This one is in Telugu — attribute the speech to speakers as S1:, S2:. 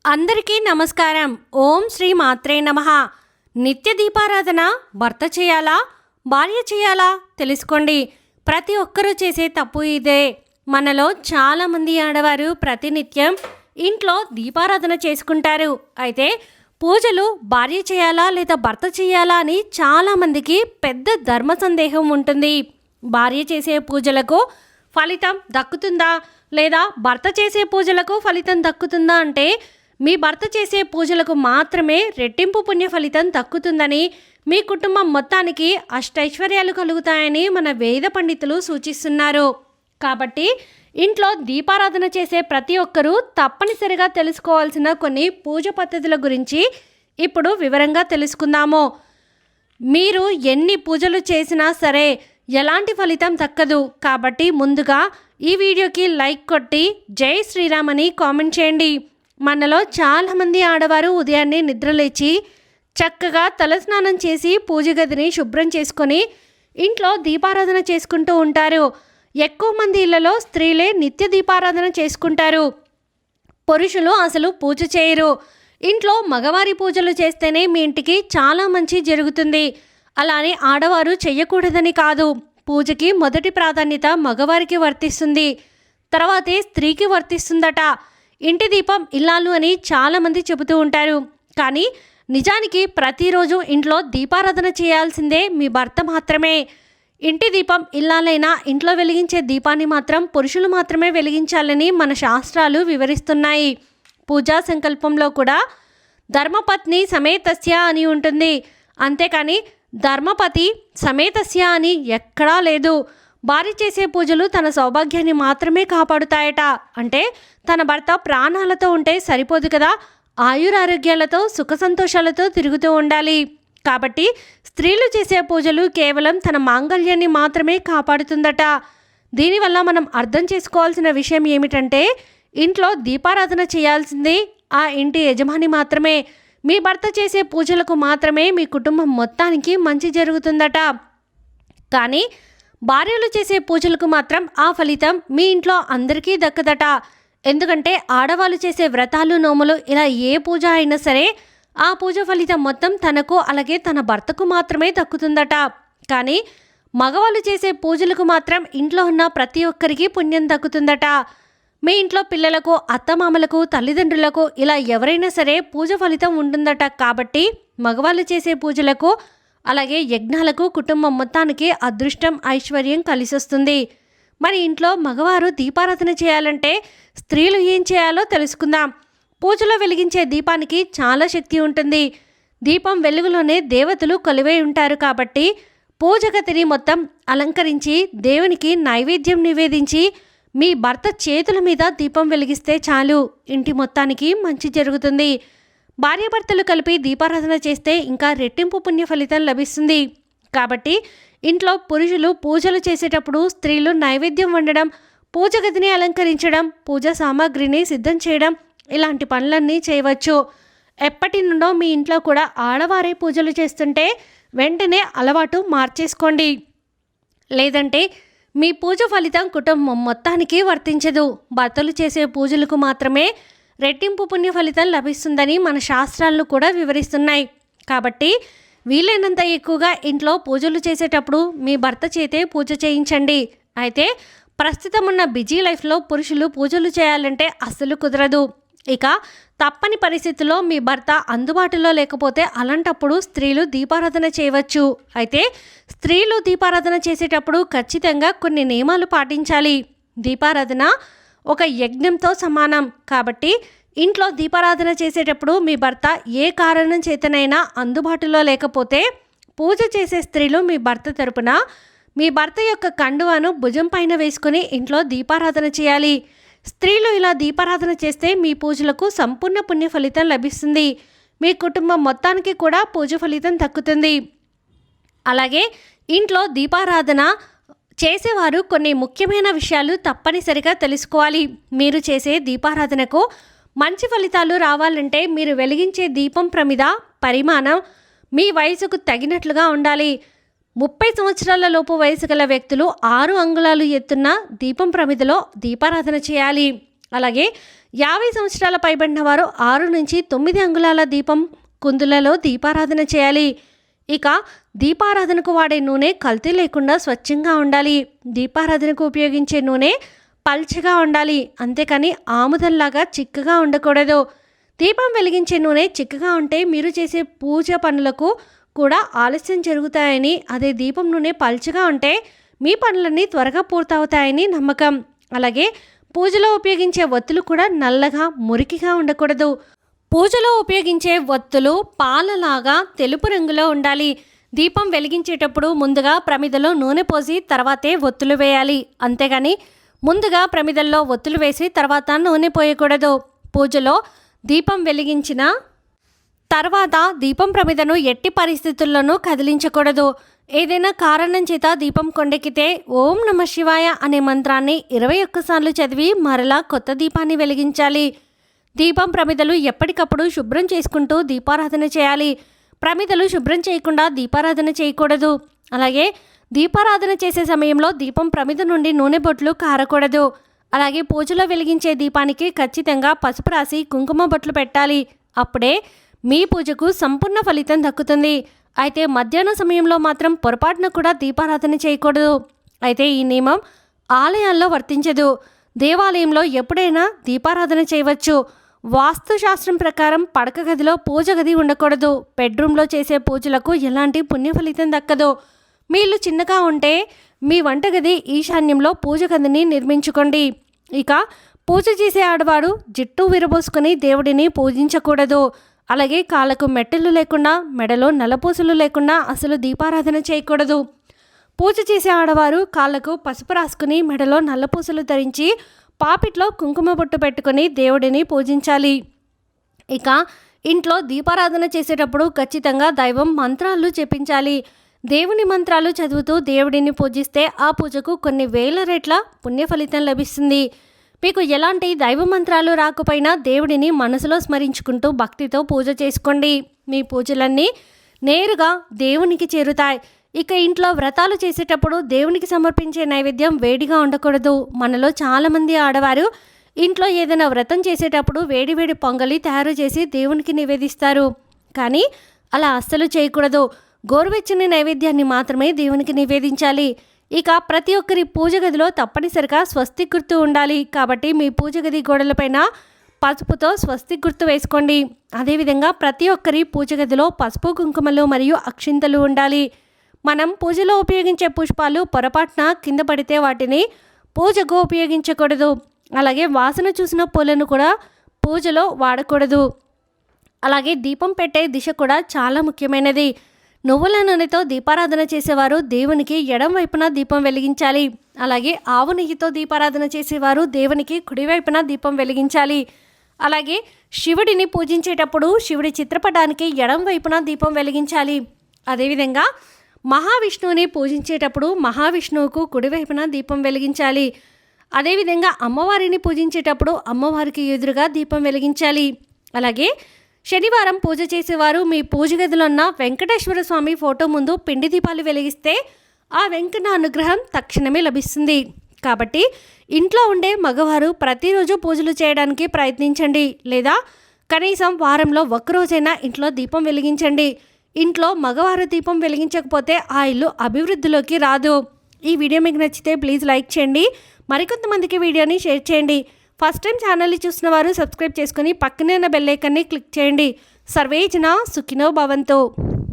S1: అందరికీ నమస్కారం. ఓం శ్రీ మాత్రే నమః. నిత్య దీపారాధన భర్త చేయాలా, భార్య చేయాలా తెలుసుకోండి. ప్రతి ఒక్కరూ చేసే తప్పు ఇదే. మనలో చాలామంది ఆడవారు ప్రతినిత్యం ఇంట్లో దీపారాధన చేసుకుంటారు. అయితే పూజలు భార్య చేయాలా లేదా భర్త చేయాలా అని చాలామందికి పెద్ద ధర్మ సందేహం ఉంటుంది. భార్య చేసే పూజలకు ఫలితం దక్కుతుందా లేదా భర్త చేసే పూజలకు ఫలితం దక్కుతుందా అంటే మీ భర్త చేసే పూజలకు మాత్రమే రెట్టింపు పుణ్య ఫలితం దక్కుతుందని, మీ కుటుంబం మొత్తానికి అష్టైశ్వర్యాలు కలుగుతాయని మన వేద పండితులు సూచిస్తున్నారు. కాబట్టి ఇంట్లో దీపారాధన చేసే ప్రతి ఒక్కరూ తప్పనిసరిగా తెలుసుకోవాల్సిన కొన్ని పూజ పద్ధతుల గురించి ఇప్పుడు వివరంగా తెలుసుకుందాము. మీరు ఎన్ని పూజలు చేసినా సరే ఎలాంటి ఫలితం దక్కదు. కాబట్టి ముందుగా ఈ వీడియోకి లైక్ కొట్టి జై శ్రీరామ్ అని కామెంట్ చేయండి. మనలో చాలామంది ఆడవారు ఉదయాన్నే నిద్రలేచి చక్కగా తలస్నానం చేసి పూజ గదిని శుభ్రం చేసుకొని ఇంట్లో దీపారాధన చేసుకుంటూ ఉంటారు. ఎక్కువ మంది ఇళ్లలో స్త్రీలే నిత్య దీపారాధన చేసుకుంటారు. పురుషులు అసలు పూజ చేయరు. ఇంట్లో మగవారి పూజలు చేస్తేనే మీ ఇంటికి చాలా మంచి జరుగుతుంది. అలానే ఆడవారు చెయ్యకూడదని కాదు. పూజకి మొదటి ప్రాధాన్యత మగవారికి వర్తిస్తుంది, తర్వాతే స్త్రీకి వర్తిస్తుందట. ఇంటి దీపం ఇల్లాలు అని చాలామంది చెబుతూ ఉంటారు. కానీ నిజానికి ప్రతిరోజు ఇంట్లో దీపారాధన చేయాల్సిందే మీ భర్త మాత్రమే. ఇంటి దీపం ఇల్లాలైనా ఇంట్లో వెలిగించే దీపాన్ని మాత్రం పురుషులు మాత్రమే వెలిగించాలని మన శాస్త్రాలు వివరిస్తున్నాయి. పూజా సంకల్పంలో కూడా ధర్మపత్ని సమేతస్య అని ఉంటుంది. అంతేకాని ధర్మపతి సమేతస్య అని ఎక్కడా లేదు. భార్య చేసే పూజలు తన సౌభాగ్యాన్ని మాత్రమే కాపాడుతాయట. అంటే తన భర్త ప్రాణాలతో ఉంటే సరిపోదు కదా, ఆయురారోగ్యాలతో సుఖ సంతోషాలతో తిరుగుతూ ఉండాలి. కాబట్టి స్త్రీలు చేసే పూజలు కేవలం తన మాంగళ్యాన్ని మాత్రమే కాపాడుతుందట. దీనివల్ల మనం అర్థం చేసుకోవాల్సిన విషయం ఏమిటంటే ఇంట్లో దీపారాధన చేయాల్సింది ఆ ఇంటి యజమాని మాత్రమే. మీ భర్త చేసే పూజలకు మాత్రమే మీ కుటుంబం మొత్తానికి మంచి జరుగుతుందట. కానీ భార్యలు చేసే పూజలకు మాత్రం ఆ ఫలితం మీ ఇంట్లో అందరికీ దక్కదట. ఎందుకంటే ఆడవాళ్ళు చేసే వ్రతాలు, నోములు ఇలా ఏ పూజ అయినా సరే ఆ పూజ ఫలితం మొత్తం తనకు అలాగే తన భర్తకు మాత్రమే దక్కుతుందట. కానీ మగవాళ్ళు చేసే పూజలకు మాత్రం ఇంట్లో ఉన్న ప్రతి ఒక్కరికి పుణ్యం దక్కుతుందట. మీ ఇంట్లో పిల్లలకు, అత్తమామలకు, తల్లిదండ్రులకు ఇలా ఎవరైనా సరే పూజ ఫలితం ఉంటుందట. కాబట్టి మగవాళ్ళు చేసే పూజలకు అలాగే యజ్ఞాలకు కుటుంబం మొత్తానికి అదృష్టం, ఐశ్వర్యం కలిసొస్తుంది. మరి ఇంట్లో మగవారు దీపారాధన చేయాలంటే స్త్రీలు ఏం చేయాలో తెలుసుకుందాం. పూజలో వెలిగించే దీపానికి చాలా శక్తి ఉంటుంది. దీపం వెలుగులోనే దేవతలు కొలువై ఉంటారు. కాబట్టి పూజ గదిని మొత్తం అలంకరించి దేవునికి నైవేద్యం నివేదించి మీ భర్త చేతుల మీద దీపం వెలిగిస్తే చాలు, ఇంటి మొత్తానికి మంచి జరుగుతుంది. భార్యాభర్తలు కలిపి దీపారాధన చేస్తే ఇంకా రెట్టింపు పుణ్య ఫలితం లభిస్తుంది. కాబట్టి ఇంట్లో పురుషులు పూజలు చేసేటప్పుడు స్త్రీలు నైవేద్యం వండడం, పూజ గదిని అలంకరించడం, పూజ సామాగ్రిని సిద్ధం చేయడం ఇలాంటి పనులన్నీ చేయవచ్చు. ఎప్పటి నుండో మీ ఇంట్లో కూడా ఆడవారే పూజలు చేస్తుంటే వెంటనే అలవాటు మార్చేసుకోండి. లేదంటే మీ పూజ ఫలితం కుటుంబం మొత్తానికి వర్తించదు. భర్తలు చేసే పూజలకు మాత్రమే రెట్టింపు పుణ్య ఫలితం లభిస్తుందని మన శాస్త్రాలు కూడా వివరిస్తున్నాయి. కాబట్టి వీలైనంత ఎక్కువగా ఇంట్లో పూజలు చేసేటప్పుడు మీ భర్త చేతే పూజ చేయించండి. అయితే ప్రస్తుతం ఉన్న బిజీ లైఫ్లో పురుషులు పూజలు చేయాలంటే అస్సలు కుదరదు. ఇక తప్పని పరిస్థితుల్లో మీ భర్త అందుబాటులో లేకపోతే అలాంటప్పుడు స్త్రీలు దీపారాధన చేయవచ్చు. అయితే స్త్రీలు దీపారాధన చేసేటప్పుడు ఖచ్చితంగా కొన్ని నియమాలు పాటించాలి. దీపారాధన ఒక యజ్ఞంతో సమానం. కాబట్టి ఇంట్లో దీపారాధన చేసేటప్పుడు మీ భర్త ఏ కారణం చేతనైనా అందుబాటులో లేకపోతే పూజ చేసే స్త్రీలు మీ భర్త తరపున మీ భర్త యొక్క కండువాను భుజం పైన వేసుకుని ఇంట్లో దీపారాధన చేయాలి. స్త్రీలు ఇలా దీపారాధన చేస్తే మీ పూజలకు సంపూర్ణ పుణ్య ఫలితం లభిస్తుంది. మీ కుటుంబం మొత్తానికి కూడా పూజ ఫలితం దక్కుతుంది. అలాగే ఇంట్లో దీపారాధన చేసేవారు కొన్ని ముఖ్యమైన విషయాలు తప్పనిసరిగా తెలుసుకోవాలి. మీరు చేసే దీపారాధనకు మంచి ఫలితాలు రావాలంటే మీరు వెలిగించే దీపం ప్రమిద పరిమాణం మీ వయసుకు తగినట్లుగా ఉండాలి. 30 సంవత్సరాల లోపు వయసు గల వ్యక్తులు 6 అంగుళాలు ఎత్తున్న దీపం ప్రమిదలో దీపారాధన చేయాలి. అలాగే 50 సంవత్సరాల పైబడిన వారు 6 నుంచి 9 అంగుళాల దీపం కుందులలో దీపారాధన చేయాలి. ఇక దీపారాధనకు వాడే నూనె కల్తీ లేకుండా స్వచ్ఛంగా ఉండాలి. దీపారాధనకు ఉపయోగించే నూనె పల్చగా ఉండాలి, అంతేకాని ఆముదంలాగా చిక్కగా ఉండకూడదు. దీపం వెలిగించే నూనె చిక్కగా ఉంటే మీరు చేసే పూజ పనులకు కూడా ఆలస్యం జరుగుతాయని, అదే దీపం నూనె పల్చగా ఉంటే మీ పనులన్నీ త్వరగా పూర్తవుతాయని నమ్మకం. అలాగే పూజలో ఉపయోగించే ఒత్తులు కూడా నల్లగా మురికిగా ఉండకూడదు. పూజలో ఉపయోగించే ఒత్తులు పాలలాగా తెలుపు రంగులో ఉండాలి. దీపం వెలిగించేటప్పుడు ముందుగా ప్రమిదలో నూనె పోసి తర్వాతే ఒత్తులు వేయాలి, అంతేగాని ముందుగా ప్రమిదల్లో ఒత్తులు వేసి తర్వాత నూనె పోయకూడదు. పూజలో దీపం వెలిగించిన తర్వాత దీపం ప్రమిదను ఎట్టి పరిస్థితుల్లోనూ కదిలించకూడదు. ఏదైనా కారణం చేత దీపం కొండెక్కితే ఓం నమః శివాయ అనే మంత్రాన్ని 21 సార్లు చదివి మరలా కొత్త దీపాన్ని వెలిగించాలి. దీపం ప్రమిదలు ఎప్పటికప్పుడు శుభ్రం చేసుకుంటూ దీపారాధన చేయాలి. ప్రమిదలు శుభ్రం చేయకుండా దీపారాధన చేయకూడదు. అలాగే దీపారాధన చేసే సమయంలో దీపం ప్రమిద నుండి నూనె బొట్లు కారకూడదు. అలాగే పూజలో వెలిగించే దీపానికి ఖచ్చితంగా పసుపు రాసి కుంకుమ బొట్లు పెట్టాలి. అప్పుడే మీ పూజకు సంపూర్ణ ఫలితం దక్కుతుంది. అయితే మధ్యాహ్నం సమయంలో మాత్రం పొరపాటున కూడా దీపారాధన చేయకూడదు. అయితే ఈ నియమం ఆలయాల్లో వర్తించదు. దేవాలయంలో ఎప్పుడైనా దీపారాధన చేయవచ్చు. వాస్తుశాస్త్రం ప్రకారం పడక గదిలో పూజ గది ఉండకూడదు. బెడ్రూమ్లో చేసే పూజలకు ఎలాంటి పుణ్య ఫలితం దక్కదు. మీ ఇల్లు చిన్నగా ఉంటే మీ వంటగది ఈశాన్యంలో పూజ గదిని నిర్మించుకోండి. ఇక పూజ చేసే ఆడవాడు జుట్టు విరబోసుకుని దేవుడిని పూజించకూడదు. అలాగే కాళ్ళకు మెట్టెలు లేకుండా, మెడలో నల్లపూసలు లేకుండా అసలు దీపారాధన చేయకూడదు. పూజ చేసే ఆడవారు కాళ్ళకు పసుపు రాసుకుని మెడలో నల్లపూసలు ధరించి పాపిట్లో కుంకుమ బొట్టు పెట్టుకుని దేవుడిని పూజించాలి. ఇక ఇంట్లో దీపారాధన చేసేటప్పుడు ఖచ్చితంగా దైవం మంత్రాలు జపించాలి. దేవుని మంత్రాలు చదువుతూ దేవుడిని పూజిస్తే ఆ పూజకు కొన్ని వేల రెట్ల పుణ్య ఫలితం లభిస్తుంది. మీకు ఎలాంటి దైవ మంత్రాలు రాకపోయినా దేవుడిని మనసులో స్మరించుకుంటూ భక్తితో పూజ చేసుకోండి. మీ పూజలన్నీ నేరుగా దేవునికి చేరుతాయి. ఇక ఇంట్లో వ్రతాలు చేసేటప్పుడు దేవునికి సమర్పించే నైవేద్యం వేడిగా ఉండకూడదు. మనలో చాలామంది ఆడవారు ఇంట్లో ఏదైనా వ్రతం చేసేటప్పుడు వేడివేడి పొంగలి తయారు చేసి దేవునికి నివేదిస్తారు. కానీ అలా అస్సలు చేయకూడదు. గోరువెచ్చని నైవేద్యాన్ని మాత్రమే దేవునికి నివేదించాలి. ఇక ప్రతి ఒక్కరి పూజ గదిలో తప్పనిసరిగా స్వస్తిక్ గుర్తు ఉండాలి. కాబట్టి మీ పూజ గది గోడలపైన పసుపుతో స్వస్తిక్ గుర్తు వేసుకోండి. అదేవిధంగా ప్రతి ఒక్కరి పూజ గదిలో పసుపు, కుంకుమలు మరియు అక్షింతలు ఉండాలి. మనం పూజలో ఉపయోగించే పుష్పాలు పొరపాటున కింద పడితే వాటిని పూజకు ఉపయోగించకూడదు. అలాగే వాసన చూసిన పూలను కూడా పూజలో వాడకూడదు. అలాగే దీపం పెట్టే దిశ కూడా చాలా ముఖ్యమైనది. నువ్వుల నూనెతో దీపారాధన చేసేవారు దేవునికి ఎడం వైపున దీపం వెలిగించాలి. అలాగే ఆవు నెయ్యితో దీపారాధన చేసేవారు దేవునికి కుడివైపున దీపం వెలిగించాలి. అలాగే శివుడిని పూజించేటప్పుడు శివుడి చిత్రపటానికి ఎడం వైపున దీపం వెలిగించాలి. అదేవిధంగా మహావిష్ణువుని పూజించేటప్పుడు మహావిష్ణువుకు కుడివైపున దీపం వెలిగించాలి. అదేవిధంగా అమ్మవారిని పూజించేటప్పుడు అమ్మవారికి ఎదురుగా దీపం వెలిగించాలి. అలాగే శనివారం పూజ చేసేవారు మీ పూజ గదిలో ఉన్న వెంకటేశ్వర స్వామి ఫోటో ముందు పిండి దీపాలు వెలిగిస్తే ఆ వెంకన్న అనుగ్రహం తక్షణమే లభిస్తుంది. కాబట్టి ఇంట్లో ఉండే మగవారు ప్రతిరోజు పూజలు చేయడానికి ప్రయత్నించండి. లేదా కనీసం వారంలో ఒక్కరోజైనా ఇంట్లో దీపం వెలిగించండి. ఇంట్లో మగవారు దీపం వెలిగించకపోతే ఆ ఇల్లు అభివృద్ధిలోకి రాదు. ఈ వీడియో మీకు నచ్చితే ప్లీజ్ లైక్ చేయండి. మరికొంతమందికి వీడియోని షేర్ చేయండి. ఫస్ట్ టైం ఛానల్ని చూసిన వారు సబ్స్క్రైబ్ చేసుకుని పక్కనే ఉన్న బెల్ ఐకాన్ని క్లిక్ చేయండి. సర్వే జనా సుఖినో భవంతు.